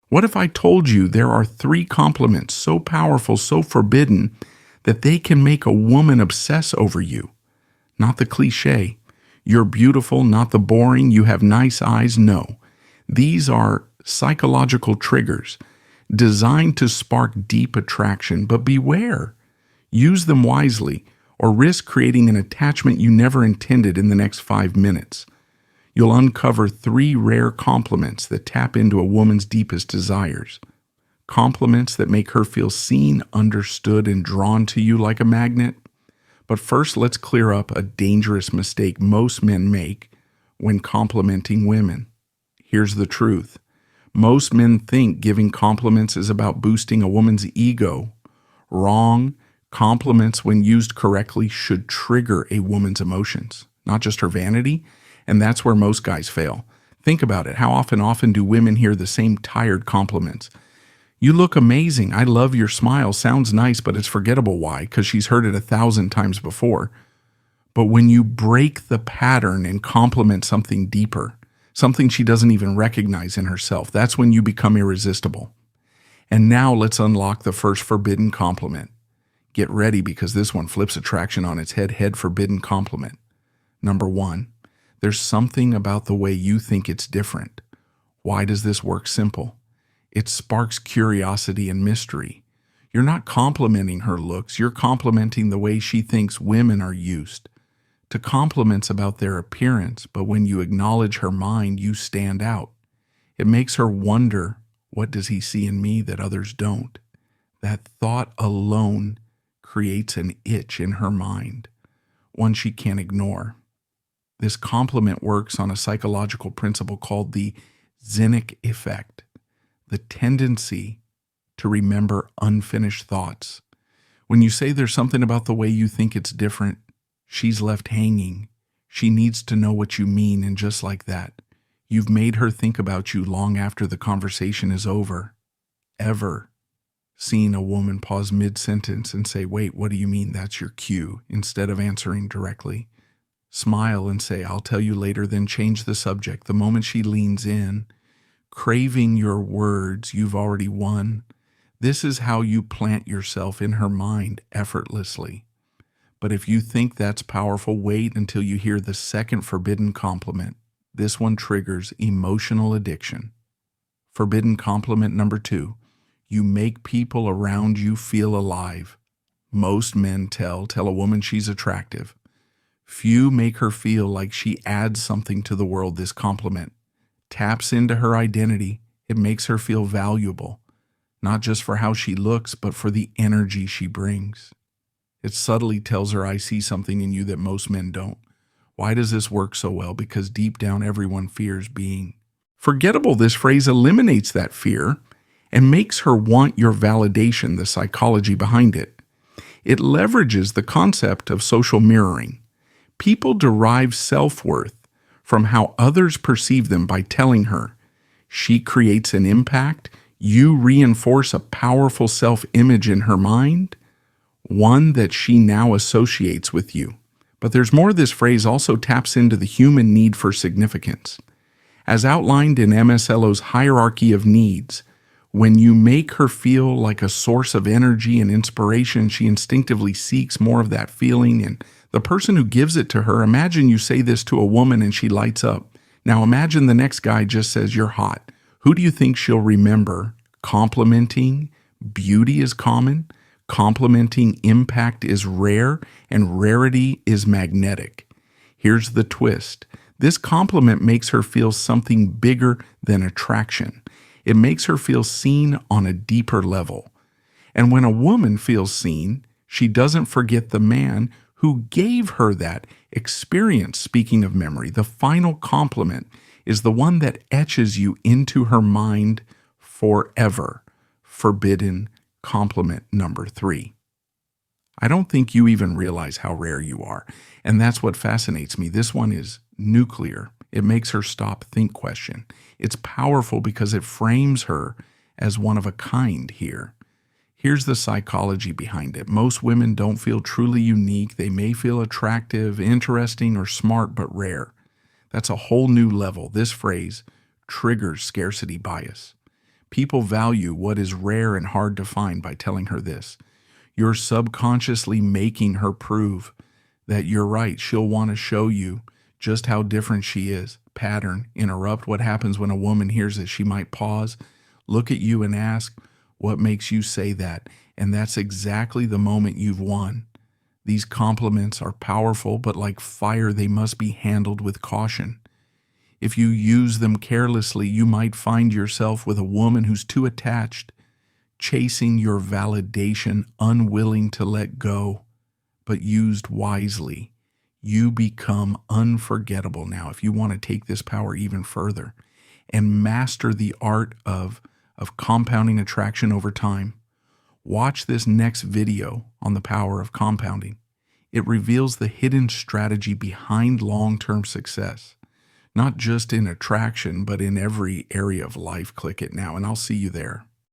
What if I told you there are 3 compliments so powerful, so forbidden, that they can make a woman obsess over you? Not the cliche, "You're beautiful," not the boring, "You have nice eyes." No. These are psychological triggers designed to spark deep attraction, but beware. Use them wisely, or risk creating an attachment you never intended in the next 5 minutes. You'll uncover 3 rare compliments that tap into a woman's deepest desires. Compliments that make her feel seen, understood, and drawn to you like a magnet. But first, let's clear up a dangerous mistake most men make when complimenting women. Here's the truth. Most men think giving compliments is about boosting a woman's ego. Wrong. Compliments, when used correctly, should trigger a woman's emotions, not just her vanity, and that's where most guys fail. Think about it. How often do women hear the same tired compliments? "You look amazing. I love your smile. Sounds nice, but it's forgettable." Why? Because she's heard it 1,000 times before. But when you break the pattern and compliment something deeper, something she doesn't even recognize in herself, that's when you become irresistible. And now let's unlock the first forbidden compliment. Get ready, because this one flips attraction on its head forbidden compliment. Number 1, there's something about the way you think it's different. Why does this work? Simple. It sparks curiosity and mystery. You're not complimenting her looks, you're complimenting the way she thinks women are used to compliments about their appearance, but when you acknowledge her mind, you stand out. It makes her wonder, what does he see in me that others don't? That thought alone creates an itch in her mind, one she can't ignore. This compliment works on a psychological principle called the Zinnick effect, the tendency to remember unfinished thoughts. When you say there's something about the way you think it's different, she's left hanging. She needs to know what you mean, and just like that, you've made her think about you long after the conversation is over. Ever seen a woman pause mid-sentence and say, "Wait, what do you mean?" That's your cue, instead of answering directly. Smile and say, "I'll tell you later," then change the subject. The moment she leans in, craving your words, you've already won. This is how you plant yourself in her mind effortlessly. But if you think that's powerful, wait until you hear the second forbidden compliment. This one triggers emotional addiction. Forbidden compliment number 2. You make people around you feel alive. Most men tell a woman she's attractive. Few make her feel like she adds something to the world. This compliment taps into her identity. It makes her feel valuable, not just for how she looks, but for the energy she brings. It subtly tells her, "I see something in you that most men don't." Why does this work so well? Because deep down, everyone fears being forgettable. This phrase eliminates that fear and makes her want your validation, the psychology behind it. It leverages the concept of social mirroring. People derive self-worth from how others perceive them by telling her. She creates an impact. You reinforce a powerful self-image in her mind, one that she now associates with you. But there's more. This phrase also taps into the human need for significance. As outlined in MSLO's hierarchy of needs, when you make her feel like a source of energy and inspiration, she instinctively seeks more of that feeling and the person who gives it to her. Imagine you say this to a woman and she lights up. Now imagine the next guy just says, "You're hot." Who do you think she'll remember? Complimenting beauty is common, complimenting impact is rare, and rarity is magnetic. Here's the twist. This compliment makes her feel something bigger than attraction. It makes her feel seen on a deeper level. And when a woman feels seen, she doesn't forget the man who gave her that experience. Speaking of memory, the final compliment is the one that etches you into her mind forever. Forbidden compliment number 3. I don't think you even realize how rare you are, and that's what fascinates me. This one is nuclear. It makes her stop, think, question. It's powerful because it frames her as one of a kind here. Here's the psychology behind it. Most women don't feel truly unique. They may feel attractive, interesting, or smart, but rare. That's a whole new level. This phrase triggers scarcity bias. People value what is rare and hard to find by telling her this. You're subconsciously making her prove that you're right. She'll want to show you just how different she is. Pattern, interrupt. What happens when a woman hears it? She might pause, look at you and ask, what makes you say that? And that's exactly the moment you've won. These compliments are powerful, but like fire, they must be handled with caution. If you use them carelessly, you might find yourself with a woman who's too attached, chasing your validation, unwilling to let go. But used wisely, you become unforgettable. Now, if you want to take this power even further and master the art of compounding attraction over time, watch this next video on the power of compounding. It reveals the hidden strategy behind long-term success, not just in attraction, but in every area of life. Click it now, and I'll see you there.